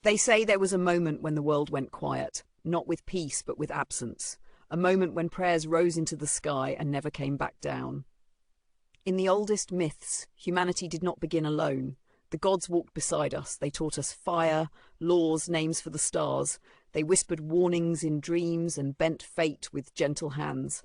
They say there was a moment when the world went quiet, not with peace but with absence, a moment when prayers rose into the sky and never came back down. In the oldest myths, humanity did not begin alone. The gods walked beside us. They taught us fire, laws, names for the stars. They whispered warnings in dreams and bent fate with gentle hands.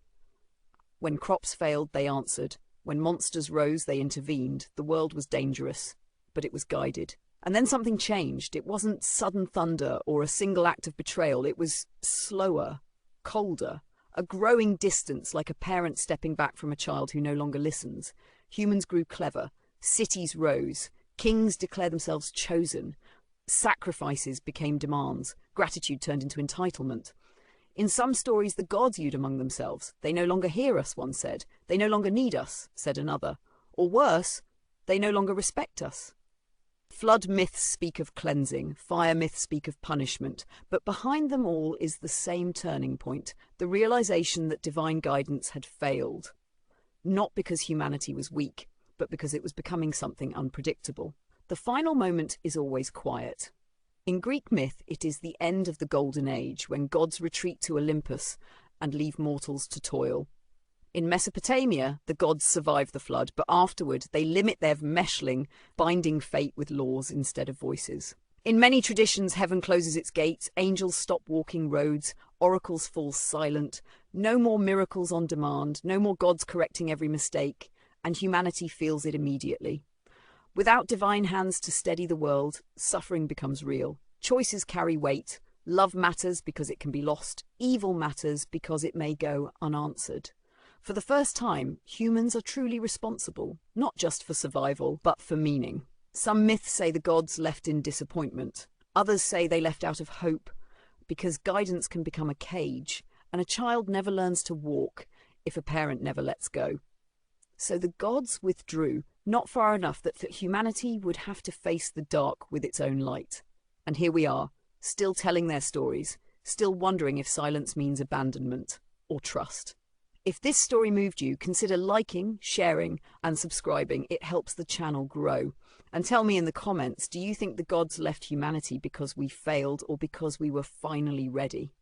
When crops failed, they answered. When monsters rose, they intervened. The world was dangerous, but it was guided. And then something changed. It wasn't sudden thunder or a single act of betrayal. It was slower, colder, a growing distance, like a parent stepping back from a child who no longer listens. Humans grew clever. Cities rose. Kings declared themselves chosen. Sacrifices became demands. Gratitude turned into entitlement. In some stories, the gods viewed among themselves. They no longer hear us, one said. They no longer need us, said another. Or worse, they no longer respect us. Flood myths speak of cleansing, fire myths speak of punishment, but behind them all is the same turning point, the realization that divine guidance had failed. Not because humanity was weak, but because it was becoming something unpredictable. The final moment is always quiet. In Greek myth, it is the end of the Golden Age, when gods retreat to Olympus and leave mortals to toil. In Mesopotamia, the gods survive the flood, but afterward they limit their meshling, binding fate with laws instead of voices. In many traditions, heaven closes its gates, angels stop walking roads, oracles fall silent, no more miracles on demand, no more gods correcting every mistake, and humanity feels it immediately. Without divine hands to steady the world, suffering becomes real. Choices carry weight. Love matters because it can be lost. Evil matters because it may go unanswered. For the first time, humans are truly responsible, not just for survival, but for meaning. Some myths say the gods left in disappointment. Others say they left out of hope, because guidance can become a cage, and a child never learns to walk if a parent never lets go. So the gods withdrew, not far enough that humanity would have to face the dark with its own light. And here we are, still telling their stories, still wondering if silence means abandonment or trust. If this story moved you, consider liking, sharing, and subscribing. It helps the channel grow. And tell me in the comments, do you think the gods left humanity because we failed or because we were finally ready?